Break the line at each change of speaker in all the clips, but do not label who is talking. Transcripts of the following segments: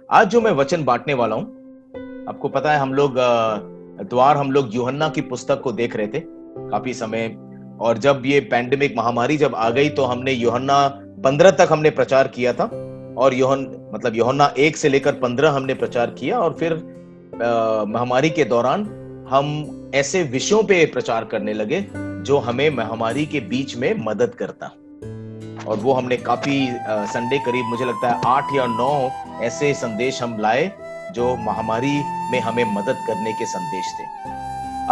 आज जो मैं वचन बांटने वाला हूं, आपको पता है हम लोग यूहन्ना की पुस्तक को देख रहे थे काफी समय। और जब ये पैंडेमिक महामारी जब आ गई तो हमने यूहन्ना 15 तक हमने प्रचार किया था। और यूहन्ना 1 से लेकर 15 हमने प्रचार किया। और फिर महामारी के दौरान हम ऐसे विषयों पे प्रचार करने लगे जो हमें महामारी के बीच में मदद करता। और वो हमने काफी संडे, करीब मुझे लगता है 8 या 9 ऐसे संदेश हम लाए जो महामारी में हमें मदद करने के संदेश थे।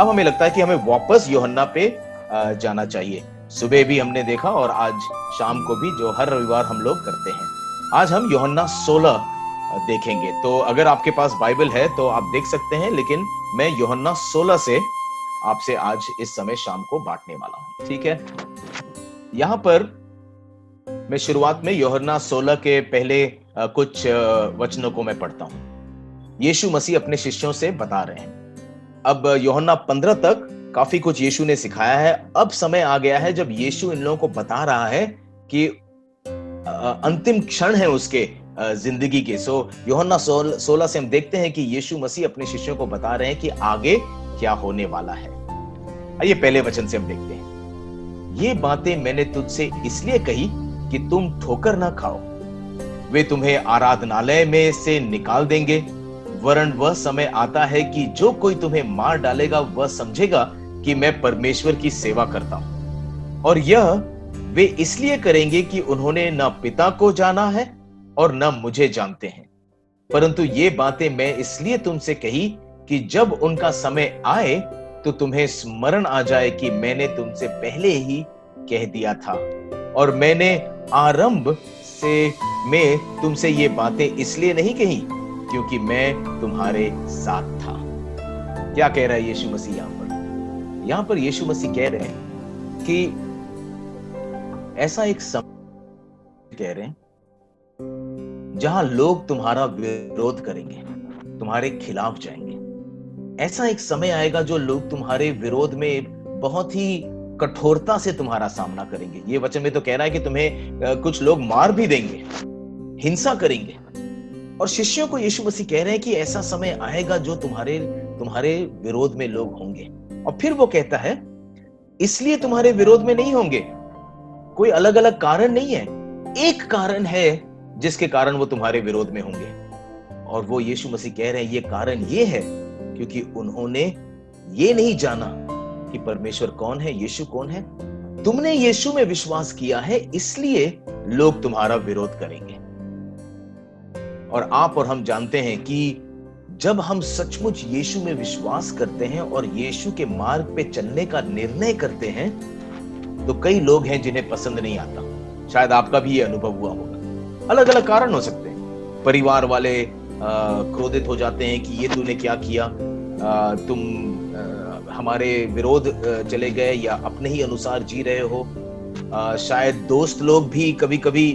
अब हमें लगता है कि हमें वापस यूहन्ना पे जाना चाहिए। सुबह भी हमने देखा और आज शाम को भी, जो हर रविवार हम लोग करते हैं। आज हम यूहन्ना 16 देखेंगे। तो अगर आपके पास बाइबल है तो आप देख सकते हैं, लेकिन मैं यूहन्ना 16 से आपसे आज इस समय शाम को बांटने वाला हूं। ठीक है, यहां पर मैं शुरुआत में यूहन्ना 16 के पहले कुछ वचनों को मैं पढ़ता हूं। यीशु मसीह अपने शिष्यों से बता रहे हैं। अब यूहन्ना 15 तक काफी कुछ यीशु ने सिखाया है। अब समय आ गया है जब यीशु इन लोगों को बता रहा है कि अंतिम क्षण है उसके जिंदगी के। सो यूहन्ना 16 से हम देखते हैं कि यीशु मसीह अपने शिष्यों को बता रहे हैं कि आगे क्या होने वाला है। आइए पहले वचन से हम देखते हैं। ये बातें मैंने तुझसे इसलिए कही कि तुम ठोकर ना खाओ। वे तुम्हें आराधनालय में से निकाल देंगे, वरन वह समय आता है कि जो कोई तुम्हें मार डालेगा वह समझेगा कि मैं परमेश्वर की सेवा करता हूं। और यह वे इसलिए करेंगे कि उन्होंने न पिता को जाना है और न मुझे जानते हैं। परंतु ये बातें मैं इसलिए तुमसे कही कि जब उनका समय आए तो तुम्हें स्मरण आ जाए कि मैंने तुमसे पहले ही कह दिया था। और मैंने आरंभ में तुमसे ये बातें इसलिए नहीं कही क्योंकि मैं तुम्हारे साथ था। क्या कह रहा है यीशु मसीह यहां पर यीशु मसीह कह रहे हैं कि ऐसा एक समय कह रहे हैं जहां लोग तुम्हारा विरोध करेंगे, तुम्हारे खिलाफ जाएंगे। ऐसा एक समय आएगा जो लोग तुम्हारे विरोध में बहुत ही कठोरता से तुम्हारा सामना करेंगे। ये वचन में तो कह रहा है कि तुम्हें कुछ लोग मार भी देंगे, हिंसा करेंगे। और शिष्यों को यीशु मसीह कह रहे हैं कि ऐसा समय आएगा जो तुम्हारे विरोध में लोग होंगे। और फिर वो कहता है इसलिए तुम्हारे विरोध में नहीं होंगे। कोई अलग अलग कारण नहीं है, एक कारण है जिसके कारण वो तुम्हारे विरोध में होंगे। और वो यीशु मसीह कह रहे हैं ये कारण ये है क्योंकि उन्होंने ये नहीं जाना कि परमेश्वर कौन है, यीशु कौन है। तुमने यीशु में विश्वास किया है इसलिए लोग तुम्हारा विरोध करेंगे। और आप और हम जानते हैं कि जब हम सचमुच यीशु में विश्वास करते हैं और यीशु के मार्ग पे चलने का निर्णय करते हैं तो कई लोग हैं जिन्हें पसंद नहीं आता। शायद आपका भी ये अनुभव हुआ होगा। अलग अलग कारण हो सकते हैं। परिवार वाले क्रोधित हो जाते हैं कि ये तूने क्या किया, तुम हमारे विरोध चले गए या अपने ही अनुसार जी रहे हो। शायद दोस्त लोग भी कभी कभी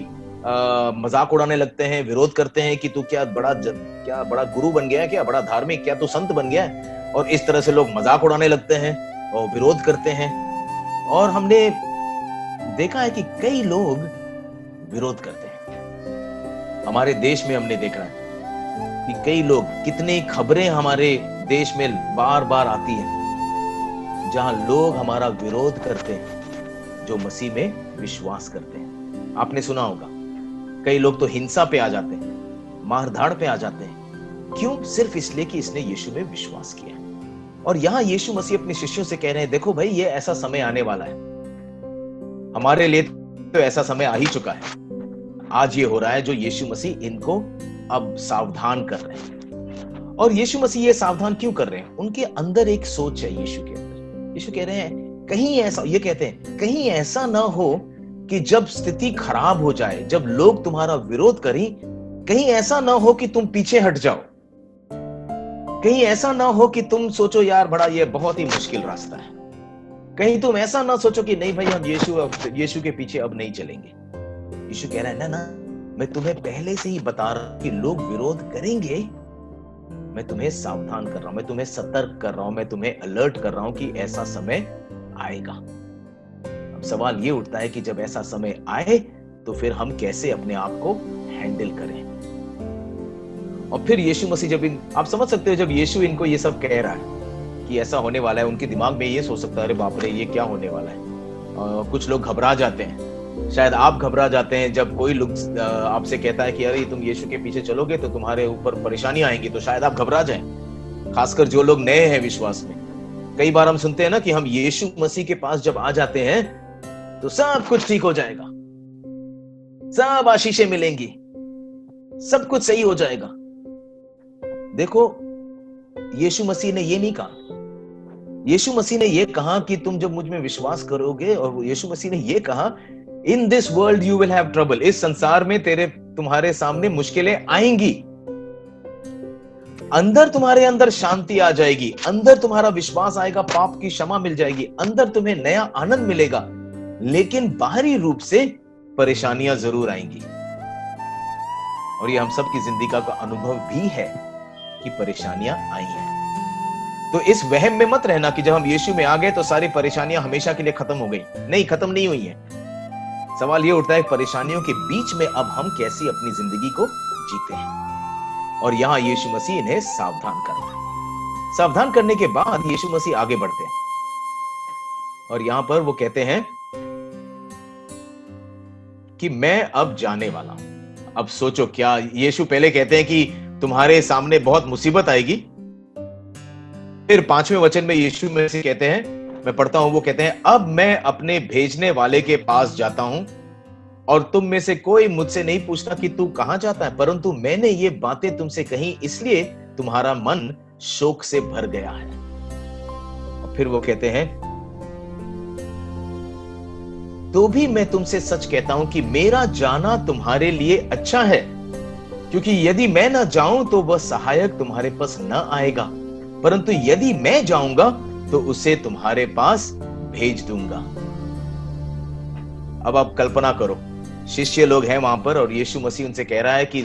मजाक उड़ाने लगते हैं, विरोध करते हैं कि तू क्या बड़ा गुरु बन गया है, क्या बड़ा धार्मिक, क्या तू संत बन गया है। और इस तरह से लोग मजाक उड़ाने लगते हैं और विरोध करते हैं। और हमने देखा है कि कई लोग विरोध करते हैं। हमारे देश में हमने देखा है कि कई लोग, कितनी खबरें हमारे देश में बार बार आती हैं जहां लोग हमारा विरोध करते हैं जो मसीह में विश्वास करते हैं। आपने सुना होगा कई लोग तो हिंसा पे आ जाते हैं, मारधाड़ पे आ जाते हैं। क्यों? सिर्फ इसलिए कि इसने यीशु में विश्वास किया। और यहां यीशु मसीह अपने शिष्यों से कह रहे हैं देखो भाई, ये ऐसा समय आने वाला है। हमारे लिए तो ऐसा समय आ ही चुका है। आज ये हो रहा है जो यीशु मसीह इनको अब सावधान कर रहे हैं। और यीशु मसीह ये सावधान क्यों कर रहे हैं? उनके अंदर एक सोच है यीशु के अंदर। यीशु कह रहे हैं कहीं ऐसा, ये कहते हैं कहीं ऐसा ना हो कि जब स्थिति खराब हो जाए, जब लोग तुम्हारा विरोध करें, कहीं ऐसा ना हो कि तुम पीछे हट जाओ। कहीं ऐसा ना हो कि तुम सोचो यार बड़ा ये बहुत ही मुश्किल रास्ता है। कहीं तुम ऐसा ना सोचो कि नहीं भाई हम यीशु के पीछे अब नहीं चलेंगे। यीशु कह रहा है ना, मैं तुम्हें पहले से ही बता रहा हूं कि लोग विरोध करेंगे। मैं तुम्हें सावधान कर रहा हूं, मैं तुम्हें सतर्क कर रहा हूं, मैं तुम्हें अलर्ट कर रहा हूं कि ऐसा समय आएगा। अब सवाल ये उठता है कि जब ऐसा समय आए तो फिर हम कैसे अपने आप को हैंडल करें। और फिर यीशु मसीह जब आप समझ सकते हो, जब यीशु इनको ये सब कह रहा है कि ऐसा होने वाला है, उनके दिमाग में ये सोच सकता है, अरे बाप रे ये क्या होने वाला है। कुछ लोग घबरा जाते हैं, शायद आप घबरा जाते हैं जब कोई लोग आपसे कहता है कि अरे तुम यीशु के पीछे चलोगे तो तुम्हारे ऊपर परेशानी आएंगी, तो शायद आप घबरा जाएं। खासकर जो लोग नए हैं विश्वास में, कई बार हम सुनते हैं ना कि हम यीशु मसीह के पास जब आ जाते हैं तो सब कुछ ठीक हो जाएगा, सब आशीषें मिलेंगी, सब कुछ सही हो जाएगा। देखो, यीशु मसीह ने ये नहीं कहा। यीशु मसीह ने ये कहा कि तुम जब मुझ में विश्वास करोगे, और यीशु मसीह ने ये कहा in this world you will have trouble, इस संसार में तुम्हारे सामने मुश्किलें आएंगी, अंदर तुम्हारे अंदर शांति आ जाएगी, अंदर तुम्हारा विश्वास आएगा, पाप की क्षमा मिल जाएगी, अंदर तुम्हें नया आनंद मिलेगा, लेकिन बाहरी रूप से परेशानियां जरूर आएंगी। और ये हम सब की जिंदगी का अनुभव भी है कि परेशानियां आई हैं। तो इस वहम में मत रहना कि जब हम यीशु में आ गए तो सारी परेशानियां हमेशा के लिए खत्म हो गई। नहीं, खत्म नहीं हुई हैं। सवाल ये उठता है परेशानियों के बीच में अब हम कैसी अपनी जिंदगी को जीते हैं। और यहां यीशु मसीह इन्हें सावधान करता है। सावधान करने के बाद यीशु मसीह आगे बढ़ते हैं और यहां पर वो कहते हैं कि मैं अब जाने वाला हूं। अब सोचो, क्या यीशु पहले कहते हैं कि तुम्हारे सामने बहुत मुसीबत आएगी, फिर 5वें वचन में यीशु मसीह कहते हैं, मैं पढ़ता हूं, वो कहते हैं अब मैं अपने भेजने वाले के पास जाता हूं और तुम में से कोई मुझसे नहीं पूछता कि तू कहां जाता है, परंतु मैंने ये बातें तुमसे कही इसलिए तुम्हारा मन शोक से भर गया है। और फिर वो कहते हैं, तो भी मैं तुमसे सच कहता हूं कि मेरा जाना तुम्हारे लिए अच्छा है, क्योंकि यदि मैं ना जाऊं तो वह सहायक तुम्हारे पास न आएगा, परंतु यदि मैं जाऊंगा तो उसे तुम्हारे पास भेज दूंगा। अब आप कल्पना करो, शिष्य लोग हैं वहां पर और यीशु मसीह उनसे कह रहा है कि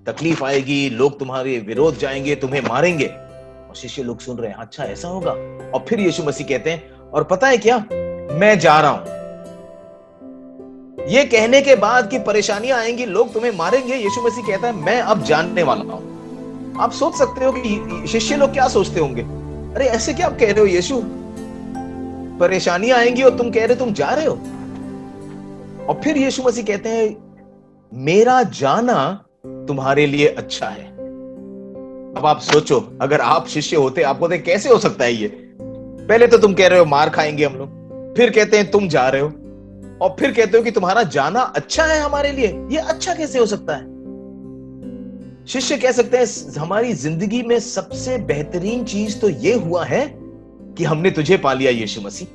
तकलीफ आएगी, लोग तुम्हारे विरोध जाएंगे, तुम्हें मारेंगे। और शिष्य लोग सुन रहे हैं, अच्छा ऐसा होगा। और फिर यीशु मसीह कहते हैं, और पता है क्या, मैं जा रहा हूं। ये कहने के बाद कि परेशानियां आएंगी, लोग तुम्हें मारेंगे, यीशु मसीह कहता है मैं अब जानने वाला हूं। आप सोच सकते हो कि शिष्य लोग क्या सोचते होंगे, अरे ऐसे क्या आप कह रहे हो यीशु, परेशानियां आएंगी और तुम कह रहे हो तुम जा रहे हो। और फिर यीशु मसीह कहते हैं मेरा जाना तुम्हारे लिए अच्छा है। अब आप सोचो, अगर आप शिष्य होते, आप बोलते कैसे हो सकता है ये, पहले तो तुम कह रहे हो मार खाएंगे हम लोग, फिर कहते हैं तुम जा रहे हो, और फिर कहते हो कि तुम्हारा जाना अच्छा है हमारे लिए, ये अच्छा कैसे हो सकता है। शिष्य कह सकते हैं हमारी जिंदगी में सबसे बेहतरीन चीज तो ये हुआ है कि हमने तुझे पा लिया यीशु मसीह।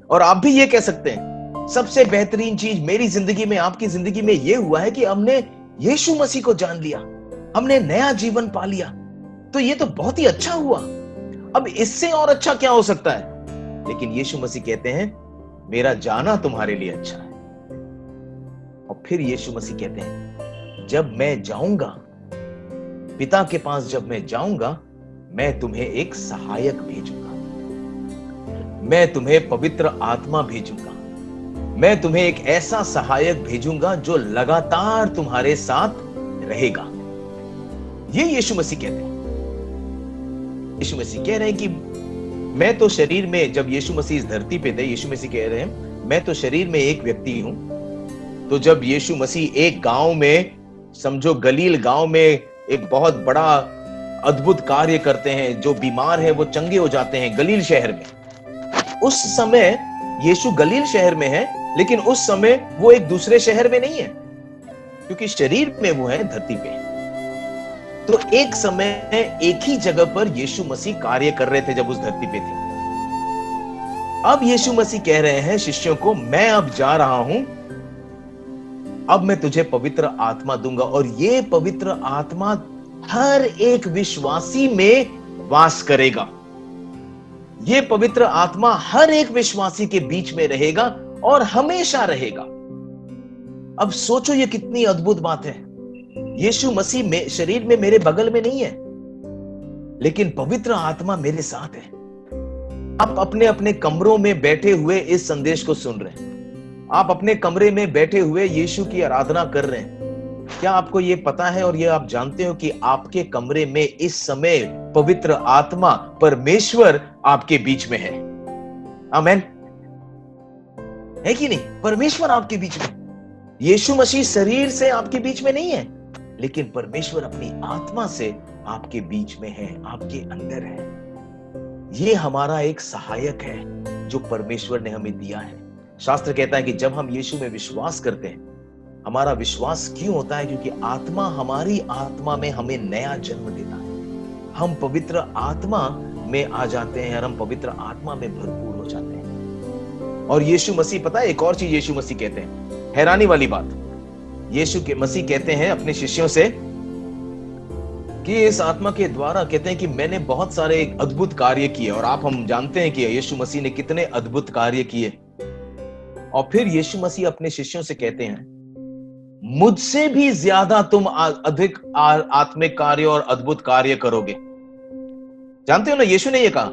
और आप भी ये कह सकते हैं सबसे बेहतरीन चीज मेरी जिंदगी में, आपकी जिंदगी में ये हुआ है कि हमने यीशु मसीह को जान लिया, हमने नया जीवन पा लिया। तो ये तो बहुत ही अच्छा हुआ, अब इससे और अच्छा क्या हो सकता है। लेकिन यीशु मसीह कहते हैं मेरा जाना तुम्हारे लिए अच्छा है। और फिर यीशु मसीह कहते हैं जब मैं जाऊंगा पिता के पास, जब मैं जाऊंगा मैं तुम्हें एक सहायक भेजूंगा, मैं तुम्हें पवित्र आत्मा भेजूंगा, मैं तुम्हें एक ऐसा सहायक भेजूंगा जो लगातार तुम्हारे साथ रहेगा। ये यीशु मसीह कहते हैं। यीशु मसीह कह रहे हैं कि मैं तो शरीर में, जब यीशु मसीह इस धरती पे थे, यीशु मसीह कह रहे हैं मैं तो शरीर में एक व्यक्ति हूं। तो जब यीशु मसीह एक गांव में, समझो गलील गांव में, एक बहुत बड़ा अद्भुत कार्य करते हैं, जो बीमार है वो चंगे हो जाते हैं गलील शहर में। उस समय यीशु गलील शहर में है, लेकिन उस समय वो एक दूसरे शहर में नहीं है, क्योंकि शरीर में वो है धरती पे। तो एक समय एक ही जगह पर यीशु मसीह कार्य कर रहे थे जब उस धरती पे थे। अब यीशु मसीह कह रहे हैं शिष्यों को, मैं अब जा रहा हूं, अब मैं तुझे पवित्र आत्मा दूंगा, और ये पवित्र आत्मा हर एक विश्वासी में वास करेगा। ये पवित्र आत्मा हर एक विश्वासी के बीच में रहेगा और हमेशा रहेगा। अब सोचो ये कितनी अद्भुत बात है। यीशु मसीह में शरीर में मेरे बगल में नहीं है, लेकिन पवित्र आत्मा मेरे साथ है। आप अपने अपने कमरों में बैठे हुए इस संदेश को सुन रहे हैं, आप अपने कमरे में बैठे हुए यीशु की आराधना कर रहे हैं। क्या आपको यह पता है और यह आप जानते हो कि आपके कमरे में इस समय पवित्र आत्मा परमेश्वर आपके बीच में है? आमेन। है कि नहीं? परमेश्वर आपके बीच में, यीशु मसीह शरीर से आपके बीच में नहीं है, लेकिन परमेश्वर अपनी आत्मा से आपके बीच में है, आपके अंदर है। यह हमारा एक सहायक है जो परमेश्वर ने हमें दिया है। शास्त्र कहता है कि जब हम यीशु में विश्वास करते हैं, हमारा विश्वास क्यों होता है? क्योंकि आत्मा हमारी आत्मा में हमें नया जन्म देता है। हम पवित्र आत्मा में आ जाते हैं और हम पवित्र आत्मा में भरपूर हो जाते हैं। और यीशु मसीह, पता है एक और चीज यीशु मसीह कहते हैं, हैरानी वाली बात, यीशु के मसीह कहते हैं अपने शिष्यों से कि इस आत्मा के द्वारा, कहते हैं कि मैंने बहुत सारे अद्भुत कार्य किए। और हम जानते हैं कि यीशु मसीह ने कितने अद्भुत कार्य किए। और फिर यीशु मसीह अपने शिष्यों से कहते हैं, मुझसे भी ज्यादा तुम अधिक आत्मिक कार्य और अद्भुत कार्य करोगे। जानते हो ना, यीशु ने यह कहा।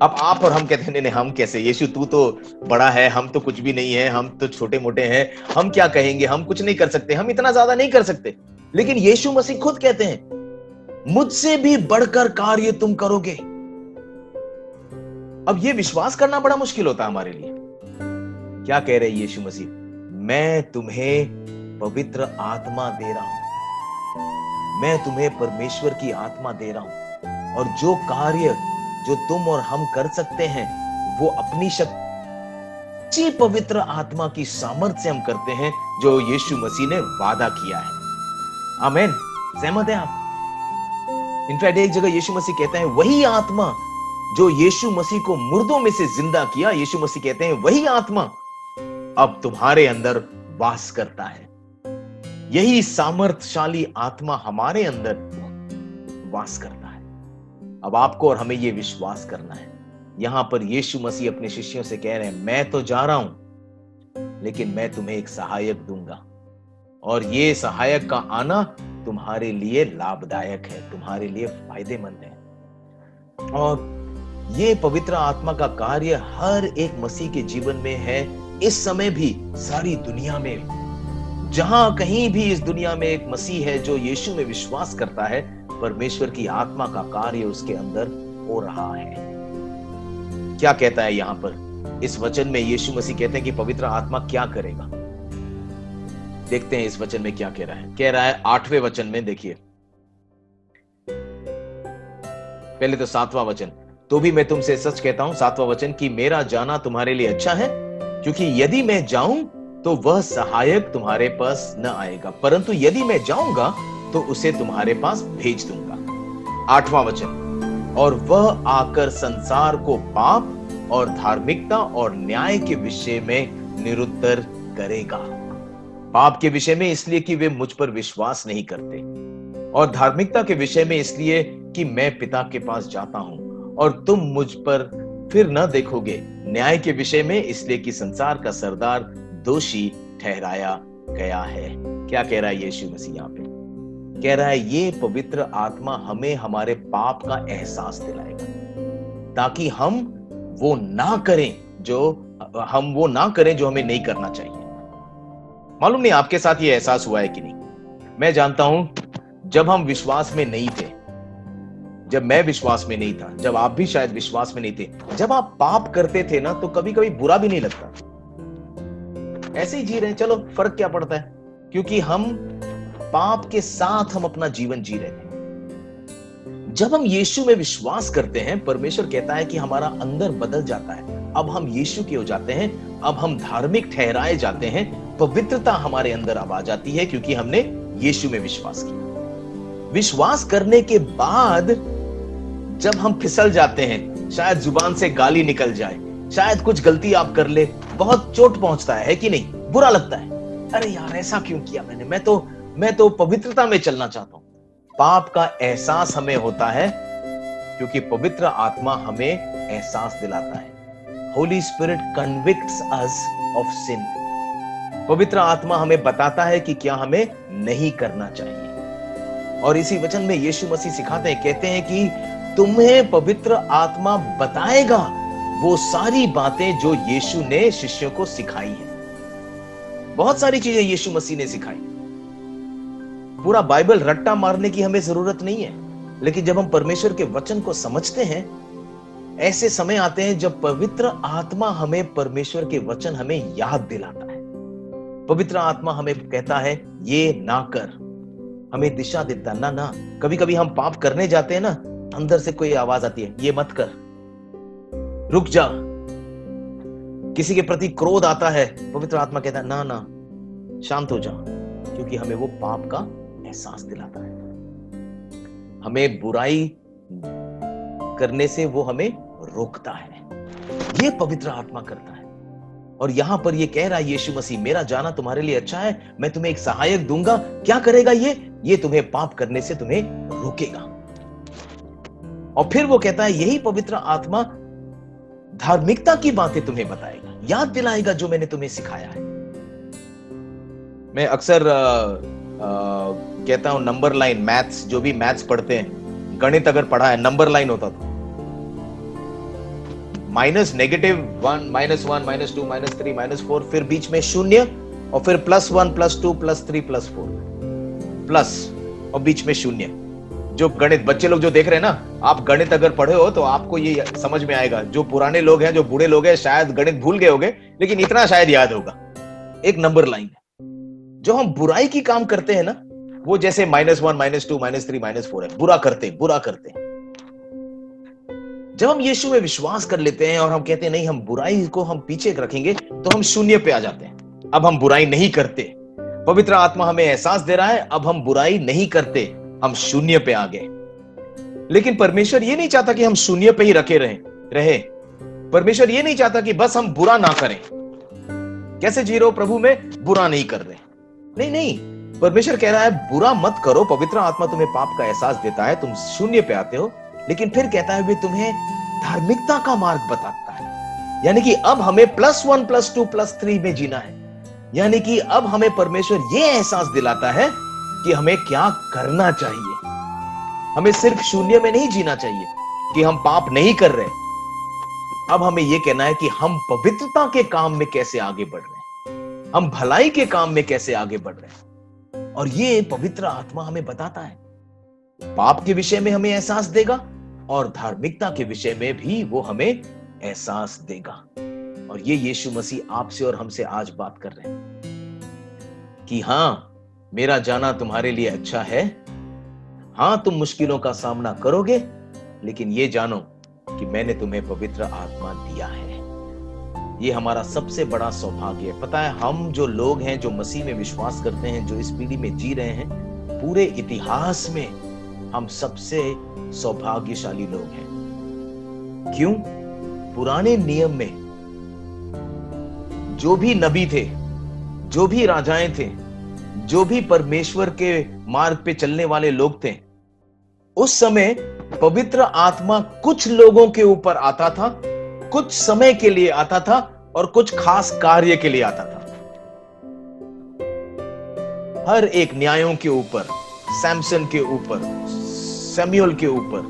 अब आप और हम कहते हैं, नहीं हम कैसे, यीशु तू तो बड़ा है, हम तो कुछ भी नहीं है, हम तो छोटे मोटे हैं, हम क्या कहेंगे, हम कुछ नहीं कर सकते, हम इतना ज्यादा नहीं कर सकते। लेकिन यीशु मसीह खुद कहते हैं, मुझसे भी बढ़कर कार्य तुम करोगे। अब यह विश्वास करना बड़ा मुश्किल होता है हमारे लिए। क्या कह रहे यीशु मसीह? मैं तुम्हें पवित्र आत्मा दे रहा हूं, मैं तुम्हें परमेश्वर की आत्मा दे रहा हूं, और जो कार्य जो तुम और हम कर सकते हैं वो अपनी शक्ति पवित्र आत्मा की सामर्थ्य से हम करते हैं, जो यीशु मसीह ने वादा किया है। आमीन। सहमत है आप? इनफैक्ट एक जगह यीशु मसीह कहते हैं, वही आत्मा जो यीशु मसीह को मुर्दों में से जिंदा किया, यीशु मसीह कहते हैं वही आत्मा अब तुम्हारे अंदर वास करता है। यही सामर्थ्यशाली आत्मा हमारे अंदर वास करता है। अब आपको और हमें यह विश्वास करना है। यहां पर यीशु मसीह अपने शिष्यों से कह रहे हैं, मैं तो जा रहा हूं, लेकिन मैं तुम्हें एक सहायक दूंगा, और यह सहायक का आना तुम्हारे लिए लाभदायक है, तुम्हारे लिए फायदेमंद है। और ये पवित्र आत्मा का कार्य हर एक मसीह के जीवन में है। इस समय भी सारी दुनिया में, जहां कहीं भी इस दुनिया में एक मसीह है जो यीशु में विश्वास करता है, परमेश्वर की आत्मा का कार्य उसके अंदर हो रहा है। क्या कहता है यहां पर इस वचन में? यीशु मसीह कहते हैं कि पवित्र आत्मा क्या करेगा। देखते हैं इस वचन में क्या कह रहा है। कह रहा है 8वें वचन में, देखिए पहले तो 7वां वचन, तो भी मैं तुमसे सच कहता हूं, 7वां वचन, कि मेरा जाना तुम्हारे लिए अच्छा है, क्योंकि यदि मैं जाऊं तो वह सहायक तुम्हारे पास न आएगा, परंतु यदि मैं जाऊंगा तो उसे तुम्हारे पास भेज दूंगा। 8वां वचन, और वह आकर संसार को पाप और धार्मिकता और न्याय के विषय में निरुत्तर करेगा। पाप के विषय में इसलिए कि वे मुझ पर विश्वास नहीं करते, और धार्मिकता के विषय में इसलिए कि मैं पिता के पास जाता हूं और तुम मुझ पर फिर न देखोगे। न्याय के विषय में इसलिए कि संसार का सरदार दोषी ठहराया गया है। क्या कह रहा है यीशु मसीह यहां पे? कह रहा है ये पवित्र आत्मा हमें हमारे पाप का एहसास दिलाएगा, ताकि हम वो ना करें जो हमें नहीं करना चाहिए। मालूम नहीं आपके साथ ये एहसास हुआ है कि नहीं। मैं जानता हूं, जब हम विश्वास में नहीं थे, जब मैं विश्वास में नहीं था, जब आप भी शायद विश्वास में नहीं थे, जब आप पाप करते थे ना, तो कभी कभी बुरा भी नहीं लगता। ऐसे ही जी रहे हैं, चलो फर्क क्या पड़ता है, क्योंकि हम पाप के साथ हम अपना जीवन जी रहे थे। जब हम यीशु में विश्वास करते हैं, परमेश्वर कहता है कि हमारा अंदर बदल जाता है। अब हम यीशु के हो जाते हैं, अब हम धार्मिक ठहराए जाते हैं, पवित्रता हमारे अंदर अब आ जाती है, क्योंकि हमने यीशु में विश्वास किया। विश्वास करने के बाद जब हम फिसल जाते हैं, शायद जुबान से गाली निकल जाए, शायद कुछ गलती आप कर ले, बहुत चोट पहुंचता है कि नहीं? बुरा लगता है, अरे यार ऐसा क्यों किया मैंने, मैं तो पवित्रता में चलना चाहता हूं। पाप का एहसास हमें होता है, क्योंकि पवित्र आत्मा हमें एहसास दिलाता है। Holy spirit convicts us of sin. पवित्र आत्मा हमें बताता है कि क्या हमें नहीं करना चाहिए। और इसी वचन में यीशु मसीह सिखाते हैं, कहते हैं कि तुम्हें पवित्र आत्मा बताएगा वो सारी बातें जो यीशु ने शिष्यों को सिखाई है। बहुत सारी चीजें यीशु मसीह ने सिखाई। पूरा बाइबल रट्टा मारने की हमें जरूरत नहीं है, लेकिन जब हम परमेश्वर के वचन को समझते हैं, ऐसे समय आते हैं जब पवित्र आत्मा हमें परमेश्वर के वचन हमें याद दिलाता है। पवित्र आत्मा हमें कहता है ये ना कर, हमें दिशा देता ना ना। कभी कभी हम पाप करने जाते हैं ना, अंदर से कोई आवाज आती है ये मत कर, रुक जा। किसी के प्रति क्रोध आता है, पवित्र आत्मा कहता है ना ना, शांत हो जा, क्योंकि हमें वो पाप का एहसास दिलाता है। हमें बुराई करने से वो हमें रोकता है। ये पवित्र आत्मा करता है। और यहां पर ये कह रहा है यीशु मसीह, मेरा जाना तुम्हारे लिए अच्छा है, मैं तुम्हें एक सहायक दूंगा। क्या करेगा ये तुम्हें पाप करने से तुम्हें रोकेगा। और फिर वो कहता है यही पवित्र आत्मा धार्मिकता की बातें तुम्हें बताएगा, याद दिलाएगा जो मैंने तुम्हें सिखाया है। मैं अक्सर कहता हूं नंबर लाइन, मैथ्स, जो भी मैथ्स पढ़ते हैं, गणित अगर पढ़ा है, नंबर लाइन होता था -, -1, -2, -3, -4, फिर बीच में शून्य, और फिर +1, +2, +3, +4, प्लस, और बीच में शून्य। जो गणित बच्चे लोग जो देख रहे हैं ना, आप गणित अगर पढ़े हो तो आपको ये समझ में आएगा। जो पुराने लोग हैं, जो बूढ़े लोग हैं, शायद गणित भूल गए होंगे, लेकिन इतना शायद याद होगा। एक नंबर लाइन है। जो हम बुराई की काम करते हैं ना, वो जैसे -1, -2, -3, -4 है। बुरा करते हैं। जब हम यीशु में विश्वास कर लेते हैं और हम कहते हैं नहीं, हम बुराई को हम पीछे रखेंगे, तो हम शून्य पे आ जाते हैं। अब हम बुराई नहीं करते। पवित्र आत्मा हमें एहसास दे रहा है, अब हम बुराई नहीं करते, हम शून्य पे आ गए। लेकिन परमेश्वर ये नहीं चाहता कि हम शून्य पे ही रहे। परमेश्वर ये नहीं चाहता कि बस हम बुरा ना करें। कैसे जी रहे हो प्रभु में? बुरा नहीं कर रहे। नहीं, परमेश्वर कह रहा है बुरा मत करो। पवित्र आत्मा तुम्हें पाप का एहसास देता है, तुम शून्य पे आते हो, लेकिन फिर कहता है वे तुम्हें धार्मिकता का मार्ग बताता है। यानी कि अब हमें +1, +2, +3 में जीना है। यानी कि अब हमें परमेश्वर यह एहसास दिलाता है कि हमें क्या करना चाहिए। हमें सिर्फ शून्य में नहीं जीना चाहिए कि हम पाप नहीं कर रहे। अब हमें यह कहना है कि हम पवित्रता के काम में कैसे आगे बढ़ रहे हैं, हम भलाई के काम में कैसे आगे बढ़ रहे हैं। और ये पवित्र आत्मा हमें बताता है। पाप के विषय में हमें एहसास देगा और धार्मिकता के विषय में भी वो हमें एहसास देगा। और ये यीशु मसीह आपसे और हमसे आज बात कर रहे हैं कि हां, मेरा जाना तुम्हारे लिए अच्छा है। हां, तुम मुश्किलों का सामना करोगे, लेकिन ये जानो कि मैंने तुम्हें पवित्र आत्मा दिया है। ये हमारा सबसे बड़ा सौभाग्य है। पता है, हम जो लोग हैं, जो मसीह में विश्वास करते हैं, जो इस पीढ़ी में जी रहे हैं, पूरे इतिहास में हम सबसे सौभाग्यशाली लोग हैं। क्यों? पुराने नियम में जो भी नबी थे, जो भी राजाएं थे, जो भी परमेश्वर के मार्ग पे चलने वाले लोग थे, उस समय पवित्र आत्मा कुछ लोगों के ऊपर आता था, कुछ समय के लिए आता था और कुछ खास कार्य के लिए आता था। हर एक न्यायों के ऊपर, सैमसन के ऊपर, सैमुअल के ऊपर,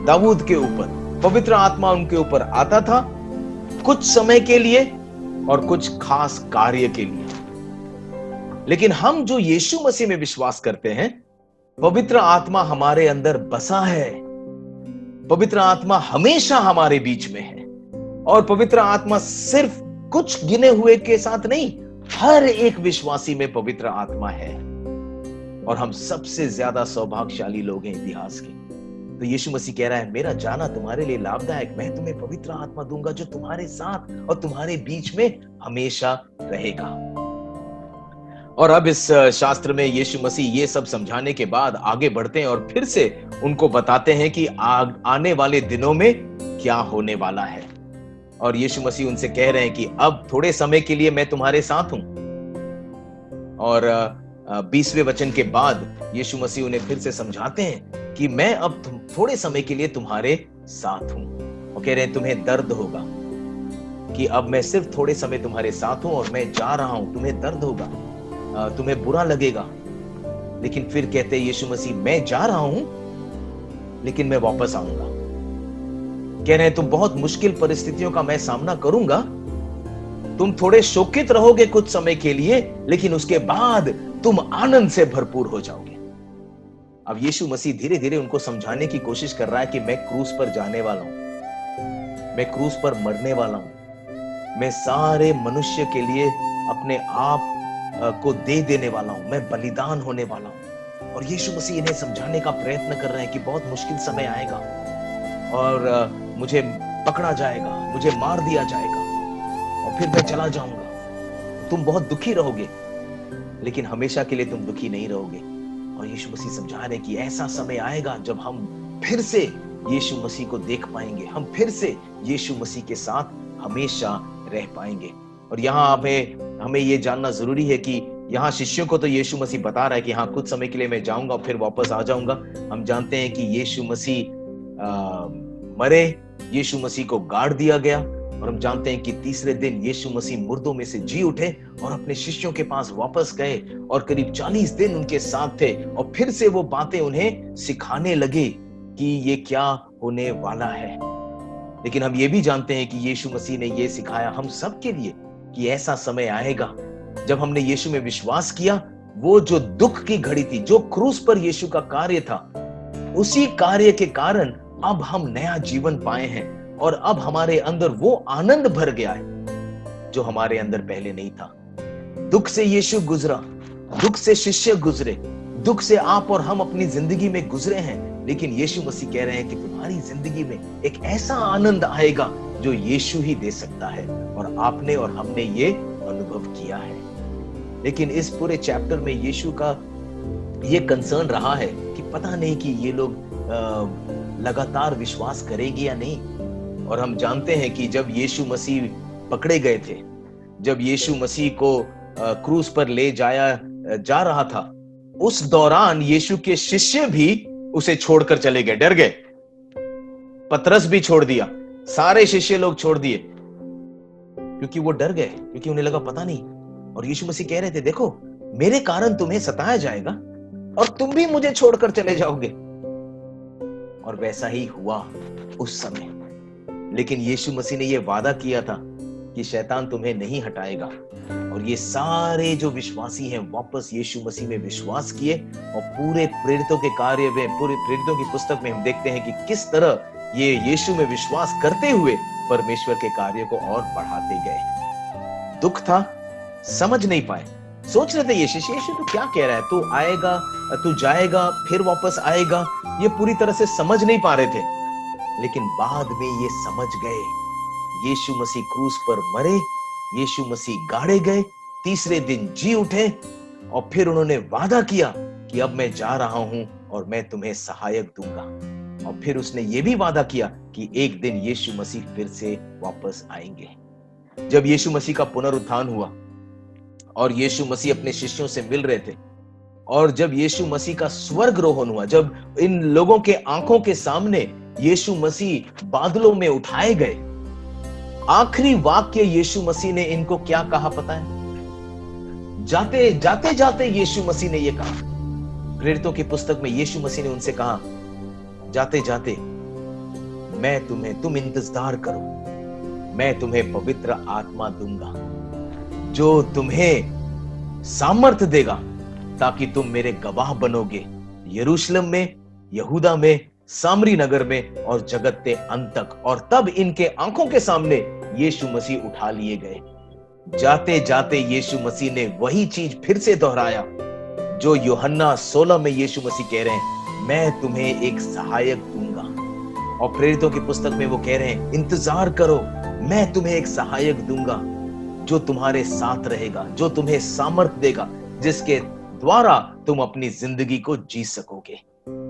दाऊद के ऊपर पवित्र आत्मा उनके ऊपर आता था, कुछ समय के लिए और कुछ खास कार्य के लिए। लेकिन हम जो यीशु मसीह में विश्वास करते हैं, पवित्र आत्मा हमारे अंदर बसा है। पवित्र आत्मा हमेशा हमारे बीच में है। और पवित्र आत्मा सिर्फ कुछ गिने हुए के साथ नहीं, हर एक विश्वासी में पवित्र आत्मा है। और हम सबसे ज्यादा सौभाग्यशाली लोग हैं इतिहास के। तो यीशु मसीह कह रहा है, मेरा जाना तुम्हारे लिए लाभदायक, मैं तुम्हें पवित्र आत्मा दूंगा जो तुम्हारे साथ और तुम्हारे बीच में हमेशा रहेगा। और अब इस शास्त्र में यीशु मसीह ये सब समझाने के बाद आगे बढ़ते हैं और फिर से उनको बताते हैं कि आने वाले दिनों में क्या होने वाला है। और यीशु मसीह उनसे कह रहे हैं कि अब थोड़े समय के लिए मैं तुम्हारे साथ हूं। और 20वें वचन के बाद यीशु मसीह उन्हें फिर से समझाते हैं कि मैं अब थोड़े समय के लिए तुम्हारे साथ हूं। और कह रहे हैं तुम्हें दर्द होगा कि अब मैं सिर्फ थोड़े समय तुम्हारे साथ हूं और मैं जा रहा हूं। तुम्हें दर्द होगा, तुम्हें बुरा लगेगा, लेकिन फिर कहते हैं यीशु मसीह, मैं जा रहा हूं लेकिन मैं वापस आऊंगा। कह रहे हैं तुम बहुत मुश्किल परिस्थितियों का मैं सामना करूंगा, तुम थोड़े शोकित रहोगे कुछ समय के लिए, लेकिन उसके बाद तुम आनंद से भरपूर हो जाओगे। अब यीशु मसीह धीरे धीरे उनको समझाने की कोशिश कर रहा है कि मैं क्रूस पर जाने वाला हूं, मैं क्रूस पर मरने वाला हूं, मैं सारे मनुष्य के लिए अपने आप को दे देने वाला हूं, मैं बलिदान होने वाला हूं। और यीशु मसीह इन्हें समझाने का प्रयत्न कर रहे हैं कि बहुत मुश्किल समय आएगा और मुझे पकड़ा जाएगा, मुझे मार दिया जाएगा और फिर मैं चला जाऊंगा। तुम बहुत दुखी रहोगे, लेकिन हमेशा के लिए तुम दुखी नहीं रहोगे। और यीशु मसीह समझा रहे हैं कि ऐसा समय आएगा जब हम फिर से यीशु मसीह को देख पाएंगे, हम फिर से यीशु मसीह के साथ हमेशा रह पाएंगे। और यहाँ हमें ये जानना जरूरी है कि यहाँ शिष्यों को तो यीशु मसीह बता रहा है कि हाँ, कुछ समय के लिए मैं जाऊंगा और फिर वापस आ जाऊंगा। हम जानते हैं कि यीशु मसीह मरे, यीशु मसीह को गाड़ दिया गया, और हम जानते हैं कि तीसरे दिन यीशु मसीह मुर्दों में से जी उठे और अपने शिष्यों के पास वापस गए और करीब 40 दिन उनके साथ थे और फिर से वो बातें उन्हें सिखाने लगे कि ये क्या होने वाला है। लेकिन हम ये भी जानते हैं कि यीशु मसीह ने ये सिखाया हम सब के लिए कि ऐसा समय आएगा जब हमने यीशु में विश्वास किया, वो जो दुख की घड़ी थी, जो क्रूस पर यीशु का कार्य था, उसी कार्य के कारण अब हम नया जीवन पाए हैं और अब हमारे अंदर वो आनंद भर गया है जो हमारे अंदर पहले नहीं था। दुख से यीशु गुजरा, दुख से शिष्य गुजरे, दुख से आप और हम अपनी जिंदगी में गुजरे हैं, लेकिन यीशु मसीह कह रहे हैं कि तुम्हारी जिंदगी में एक ऐसा आनंद आएगा जो यीशु ही दे सकता है, और आपने और हमने ये अनुभव किया है। लेकिन इस पूरे चैप्टर में यीशु का ये कंसर्न रहा है कि पता नहीं कि ये लोग लगातार विश्वास करेंगे या नहीं। और हम जानते हैं कि जब यीशु मसीह पकड़े गए थे, जब यीशु मसीह को क्रूस पर ले जाया जा रहा था, उस दौरान यीशु के शिष्य भी उसे छोड़कर चले गए, डर गए। पतरस भी छोड़ दिया, सारे शिष्य लोग छोड़ दिए क्योंकि वो डर गए, क्योंकि उन्हें लगा पता नहीं। और यीशु मसीह कह रहे थे, देखो मेरे कारण तुम्हें सताया जाएगा और तुम भी मुझे छोड़कर चले जाओगे। और वैसा ही हुआ उस समय। लेकिन यीशु मसीह ने यह वादा किया था कि शैतान तुम्हें नहीं हटाएगा। और ये सारे जो विश्वासी हैं वापस यीशु मसीह में विश्वास किए, और पूरे प्रेरितों के कार्य में, पूरे प्रेरितों की पुस्तक में हम देखते हैं कि किस तरह ये यीशु में विश्वास करते हुए परमेश्वर के कार्य को और बढ़ाते गए। दुख था, समझ नहीं पाए, सोच रहे थे यीशु तो क्या कह रहा है, तू आएगा, तू जाएगा, फिर वापस आएगा, ये पूरी तरह से समझ नहीं पा रहे थे। लेकिन बाद में ये समझ गए। यीशु मसीह क्रूस पर मरे, यीशु मसीह गाड़े गए, तीसरे दिन जी उठे, और फिर उन्होंने वादा किया कि अब मैं जा रहा हूं और मैं तुम्हें सहायक दूंगा। और फिर उसने ये भी वादा किया कि एक दिन यीशु मसीह फिर से वापस आएंगे। जब यीशु मसीह का पुनरुत्थान हुआ और यीशु मसीह अपने शिष्यों से मिल रहे थे, और जब यीशु मसीह का स्वर्गरोहण हुआ, जब इन लोगों के आंखों के सामने यीशु मसीह बादलों में उठाए गए, आखिरी वाक्य यीशु मसीह ने इनको क्या कहा पता है? जाते जाते यीशु मसीह ने यह कहा, प्रेरितों की पुस्तक में यीशु मसीह ने उनसे कहा, जाते जाते तुम इंतजार करो, मैं तुम्हें पवित्र आत्मा दूंगा जो तुम्हें सामर्थ देगा ताकि तुम मेरे गवाह बनोगे, यरूशलेम में, यहूदा में, सामरी नगर में और जगत के अंत तक। और तब इनके आंखों के सामने यीशु मसीह उठा लिए गए। जाते जाते यीशु मसीह ने वही चीज फिर से दोहराया जो यूहन्ना 16 में यीशु मसीह कह रहे हैं, मैं तुम्हें एक सहायक दूंगा। और प्रेरितों की पुस्तक में वो कह रहे हैं, इंतजार करो, मैं तुम्हें एक सहायक दूंगा जो तुम्हारे साथ रहेगा, जो तुम्हें सामर्थ देगा, जिसके द्वारा तुम अपनी जिंदगी को जी सकोगे।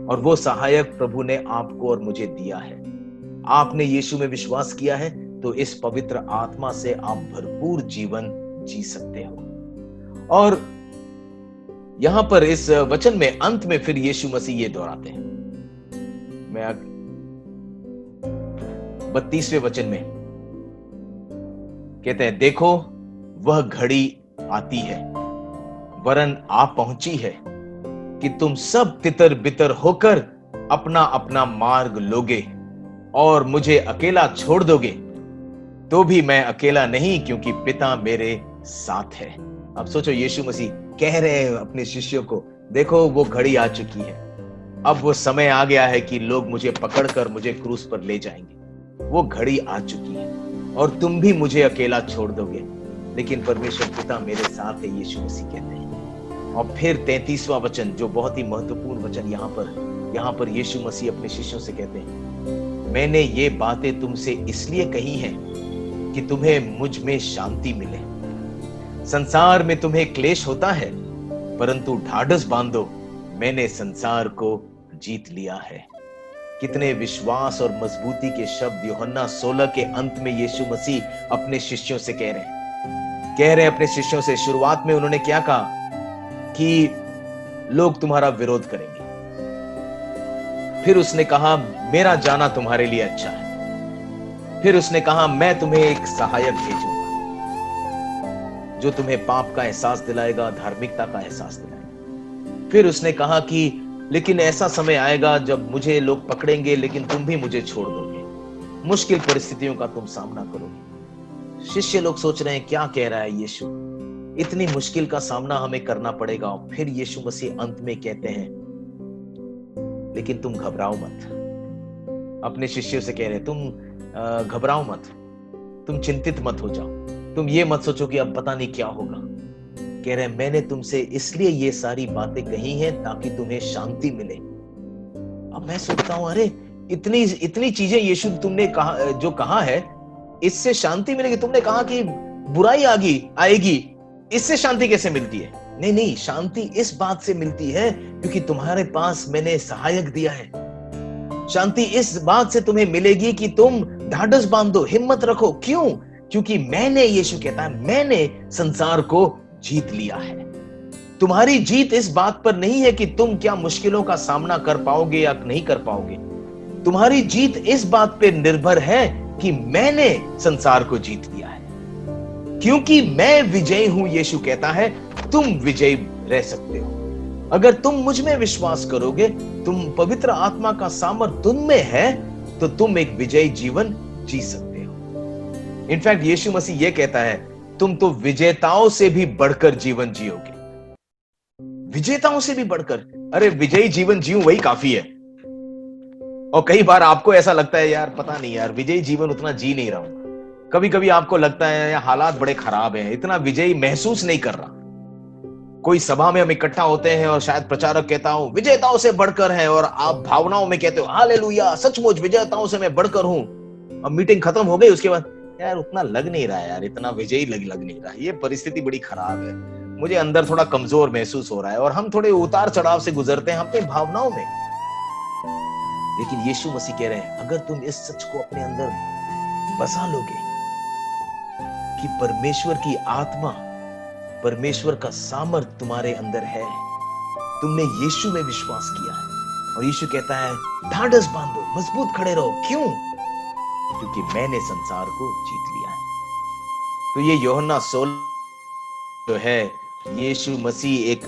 और वो सहायक प्रभु ने आपको और मुझे दिया है। आपने यीशु में विश्वास किया है तो इस पवित्र आत्मा से आप भरपूर जीवन जी सकते हो। और यहां पर इस वचन में अंत में फिर यीशु मसीह ये दोहराते हैं, मैं 32वें वचन में कहते हैं, देखो वह घड़ी आती है, वरन आ पहुंची है कि तुम सब तितर बितर होकर अपना अपना मार्ग लोगे, और मुझे अकेला छोड़ दोगे तो भी मैं अकेला नहीं, क्योंकि पिता मेरे साथ है। अब सोचो, यीशु मसीह कह रहे हैं अपने शिष्यों को, देखो वो घड़ी आ चुकी है, अब वो समय आ गया है कि लोग मुझे पकड़कर मुझे क्रूस पर ले जाएंगे। वो घड़ी आ चुकी है और तुम भी मुझे अकेला छोड़ दोगे, लेकिन परमेश्वर पिता मेरे साथ है, यीशु मसीह कहते हैं। और फिर 33वां वचन, जो बहुत ही महत्वपूर्ण वचन यहाँ पर यीशु मसीह अपने शिष्यों से कहते हैं, मैंने ये बातें तुमसे इसलिए कही हैं कि तुम्हें मुझ में शांति मिले। संसार में तुम्हें क्लेश होता है, परंतु ढाढ़स बांधो, मैंने संसार को जीत लिया है। कितने विश्वास और मजबूती के शब्द यूहन्ना 16 के अंत में यीशु मसीह अपने शिष्यों से कह रहे हैं अपने शिष्यों से। शुरुआत में उन्होंने क्या कहा कि लोग तुम्हारा विरोध करेंगे, फिर उसने कहा मेरा जाना तुम्हारे लिए अच्छा है, फिर उसने कहा मैं तुम्हें एक सहायक भेजूंगा जो तुम्हें पाप का एहसास दिलाएगा, धार्मिकता का एहसास दिलाएगा। फिर उसने कहा कि लेकिन ऐसा समय आएगा जब मुझे लोग पकड़ेंगे, लेकिन तुम भी मुझे छोड़ दोगे, मुश्किल परिस्थितियों का तुम सामना करोगे। शिष्य लोग सोच रहे हैं क्या कह रहा है यीशु, इतनी मुश्किल का सामना हमें करना पड़ेगा। फिर यीशु मसीह अंत में कहते हैं लेकिन तुम घबराओ मत। अपने शिष्यों से कह रहे तुम घबराओ मत, तुम चिंतित मत हो जाओ, तुम ये मत सोचो कि अब पता नहीं क्या होगा। कह रहे मैंने तुमसे इसलिए ये सारी बातें कही हैं ताकि तुम्हें शांति मिले। अब मैं सोचता हूं अरे इतनी चीजें यीशु तुमने कहा है, इससे शांति मिलेगी। तुमने कहा कि बुराई आएगी, इससे शांति कैसे मिलती है? नहीं, शांति इस बात से मिलती है क्योंकि तुम्हारे पास मैंने सहायक दिया है। शांति इस बात से तुम्हें मिलेगी कि तुम ढाढ़स बांधो, हिम्मत रखो। क्यों? क्योंकि मैंने, यीशु कहता है, मैंने संसार को जीत लिया है। तुम्हारी जीत इस बात पर नहीं है कि तुम क्या मुश्किलों का सामना कर पाओगे या नहीं कर पाओगे। तुम्हारी जीत इस बात पर निर्भर है कि मैंने संसार को जीत लिया है। क्योंकि मैं विजयी हूं, यीशु कहता है, तुम विजयी रह सकते हो। अगर तुम मुझ में विश्वास करोगे, तुम पवित्र आत्मा का सामर्थ तुम में है, तो तुम एक विजयी जीवन जी सकते हो। इनफैक्ट यीशु मसीह यह कहता है, तुम तो विजेताओं से भी बढ़कर जीवन जियोगे। विजेताओं से भी बढ़कर, अरे विजयी जीवन जीऊं वही काफी है। और कई बार आपको ऐसा लगता है यार पता नहीं यार, विजयी जीवन उतना जी नहीं रहा हूं। कभी कभी आपको लगता है यार हालात बड़े खराब हैं, इतना विजयी महसूस नहीं कर रहा। कोई सभा में हम इकट्ठा होते हैं और शायद प्रचारक कहता हूं विजेताओं से बढ़कर है, और आप भावनाओं में कहते हो हालेलुया, सचमुच विजेताओं से मैं बढ़कर हूं। अब मीटिंग खत्म हो गई, उसके बाद यार उतना लग नहीं रहा यार, इतना विजयी लग नहीं रहा, ये परिस्थिति बड़ी खराब है, मुझे अंदर थोड़ा कमजोर महसूस हो रहा है। और हम थोड़े उतार चढ़ाव से गुजरते हैं अपनी भावनाओं में। लेकिन यीशु मसीह कह रहे हैं, अगर तुम इस सच को अपने अंदर बसा लोगे कि परमेश्वर की आत्मा, परमेश्वर का सामर्थ तुम्हारे अंदर है, तुमने यीशु में विश्वास किया है, और यीशु कहता है ढाढ़स बांधो, मजबूत खड़े रहो। क्यों? क्योंकि मैंने संसार को जीत लिया है। तो ये यूहन्ना 16 जो है, यीशु मसीह एक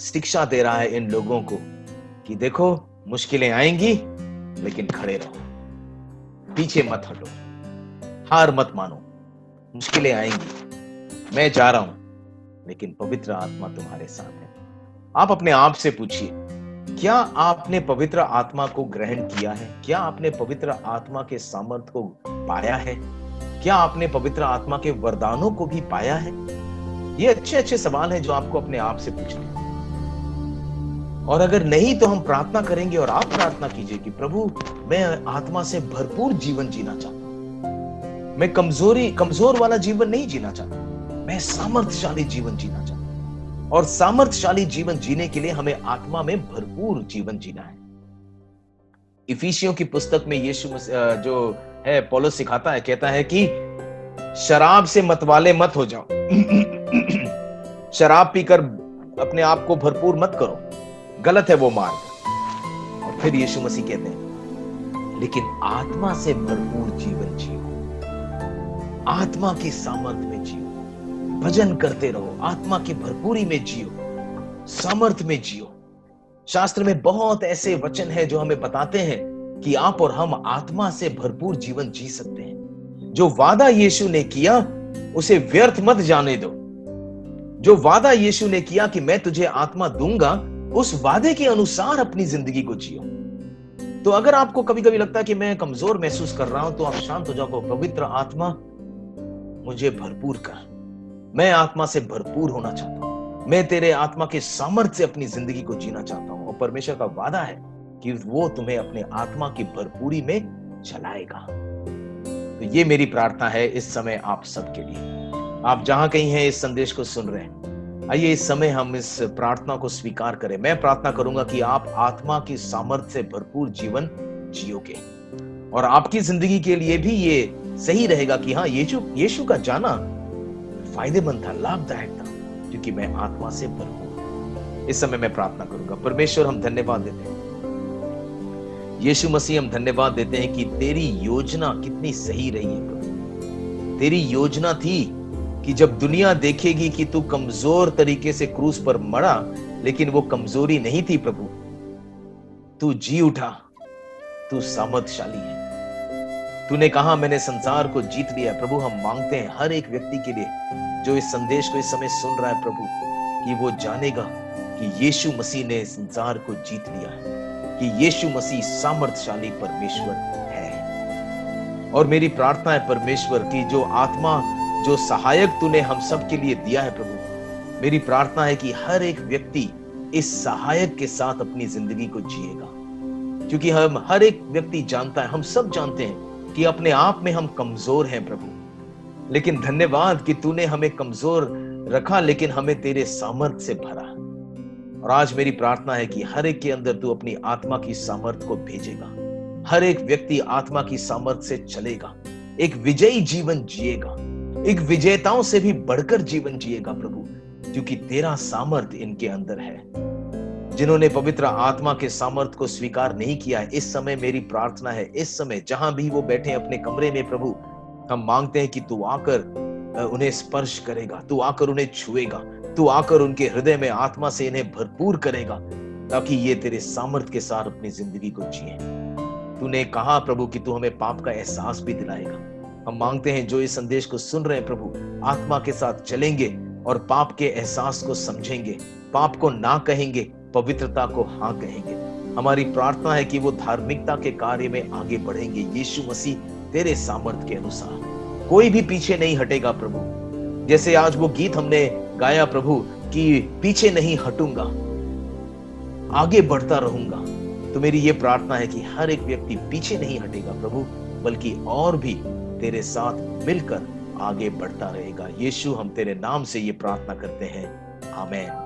शिक्षा दे रहा है इन लोगों को कि देखो मुश्किलें आएंगी, लेकिन खड़े रहो, पीछे मत हटो, हार मत मानो। मुश्किलें आएंगी, मैं जा रहा हूं, लेकिन पवित्र आत्मा तुम्हारे साथ है। आप अपने आप से पूछिए, क्या आपने पवित्र आत्मा को ग्रहण किया है? क्या आपने पवित्र आत्मा के सामर्थ को पाया है? क्या आपने पवित्र आत्मा के वरदानों को भी पाया है? ये अच्छे सवाल हैं जो आपको अपने आप से पूछने हैं। और अगर नहीं तो हम प्रार्थना करेंगे, और आप प्रार्थना कीजिए कि प्रभु मैं आत्मा से भरपूर जीवन जीना चाहता हूं। मैं कमजोर वाला जीवन नहीं जीना चाहता, मैं सामर्थ्यशाली जीवन जीना चाहता हूं। और सामर्थ्यशाली जीवन जीने के लिए हमें आत्मा में भरपूर जीवन जीना है। इफिसियों की पुस्तक में यीशु जो है पौलुस सिखाता है, कहता है कि शराब से मतवाले मत हो जाओ। शराब पीकर अपने आप को भरपूर मत करो, गलत है वो मार्ग। और फिर यीशु मसीह कहते हैं लेकिन आत्मा से भरपूर जीवन जियो, आत्मा की सामर्थ्य में जियो, भजन करते रहो, आत्मा की भरपूरी में जियो, सामर्थ्य में जियो। शास्त्र में बहुत ऐसे वचन हैं जो हमें बताते हैं कि आप और हम आत्मा से भरपूर जीवन जी सकते हैं। जो वादा यीशु ने किया उसे व्यर्थ मत जाने दो। जो वादा यीशु ने किया कि मैं तुझे आत्मा दूंगा, उस वादे के अनुसार अपनी जिंदगी को जियो। तो अगर आपको कभी कभी लगता है कि मैं कमजोर महसूस कर रहा हूं, तो आप शांत हो जाओ। पवित्र आत्मा मुझे भरपूर कर। मैं आत्मा से भरपूर होना चाहता हूं। मैं तेरे आत्मा के सामर्थ्य से अपनी जिंदगी को जीना चाहता हूं। और परमेश्वर का वादा है कि वो तुम्हें अपने आत्मा की भरपूरी में चलाएगा। तो ये मेरी प्रार्थना है इस समय आप सबके लिए। आप जहां कहीं हैं इस संदेश को सुन रहे हैं, आइए इस समय हम इस प्रार्थना को स्वीकार करें। मैं प्रार्थना करूंगा कि आप आत्मा की सामर्थ्य से भरपूर जीवन जियोगे और आपकी जिंदगी के लिए भी ये सही रहेगा कि हाँ, यीशु का जाना फायदेमंद था, लाभदायक था, क्योंकि मैं आत्मा से भरपूर हूं। इस समय मैं प्रार्थना करूंगा। परमेश्वर, हम धन्यवाद देते हैं। यीशु मसीह, हम धन्यवाद देते हैं कि तेरी योजना कितनी सही रही है प्रभु। तेरी योजना थी कि जब दुनिया देखेगी कि तू कमजोर तरीके से क्रूस पर मरा, लेकिन वो कमजोरी नहीं थी प्रभु, तू जी उठा, तू सामर्थशाली है। तूने कहा मैंने संसार को जीत लिया। प्रभु, हम मांगते हैं हर एक व्यक्ति के लिए जो इस संदेश को इस समय सुन रहा है प्रभु, कि वो जानेगा कि यीशु मसीह ने संसार को जीत लिया है, कि यीशु मसीह सामर्थशाली परमेश्वर है। और मेरी प्रार्थना है परमेश्वर की जो आत्मा, जो सहायक तूने हम सब के लिए दिया है प्रभु, मेरी प्रार्थना है कि हर एक व्यक्ति इस सहायक के साथ अपनी जिंदगी को जिएगा। क्योंकि हम हर एक व्यक्ति जानता है, हम सब जानते हैं कि अपने आप में हम कमजोर हैं प्रभु, लेकिन धन्यवाद कि तूने हमें कमजोर रखा, लेकिन हमें तेरे सामर्थ्य से भरा। और आज मेरी प्रार्थना है कि हर एक के अंदर तू अपनी आत्मा की सामर्थ्य को भेजेगा। हर एक व्यक्ति आत्मा की सामर्थ्य से चलेगा, एक विजयी जीवन जिएगा, एक विजेताओं से भी बढ़कर जीवन जिएगा प्रभु, क्योंकि तेरा सामर्थ्य इनके अंदर है। जिन्होंने पवित्र आत्मा के सामर्थ्य को स्वीकार नहीं किया है, इस समय मेरी प्रार्थना है, इस समय जहां भी वो बैठे अपने कमरे में प्रभु, हम मांगते हैं कि तू आकर उन्हें स्पर्श करेगा, तू आकर उन्हें छुएगा, तू आकर उनके हृदय में आत्मा से इन्हें भरपूर करेगा, ताकि ये तेरे सामर्थ्य के साथ अपनी जिंदगी को जिए। तूने कहा प्रभु कि तू हमें पाप का एहसास भी दिलाएगा। हम मांगते हैं जो इस संदेश को सुन रहे हैं प्रभु, आत्मा के साथ चलेंगे और पाप के एहसास को समझेंगे, पाप को ना कहेंगे, पवित्रता को हाँ कहेंगे। हमारी प्रार्थना है कि वो धार्मिकता के कार्य में आगे बढ़ेंगे। यीशु मसीह, तेरे सामर्थ्य के अनुसार कोई भी पीछे नहीं हटेगा प्रभु। जैसे आज वो गीत हमने गाया प्रभु कि पीछे नहीं हटूंगा, आगे बढ़ता रहूंगा, तो मेरी ये प्रार्थना है कि हर एक व्यक्ति पीछे नहीं हटेगा प्रभु, बल्कि और भी तेरे साथ मिलकर आगे बढ़ता रहेगा। यीशु, हम तेरे नाम से ये प्रार्थना करते हैं, आमीन।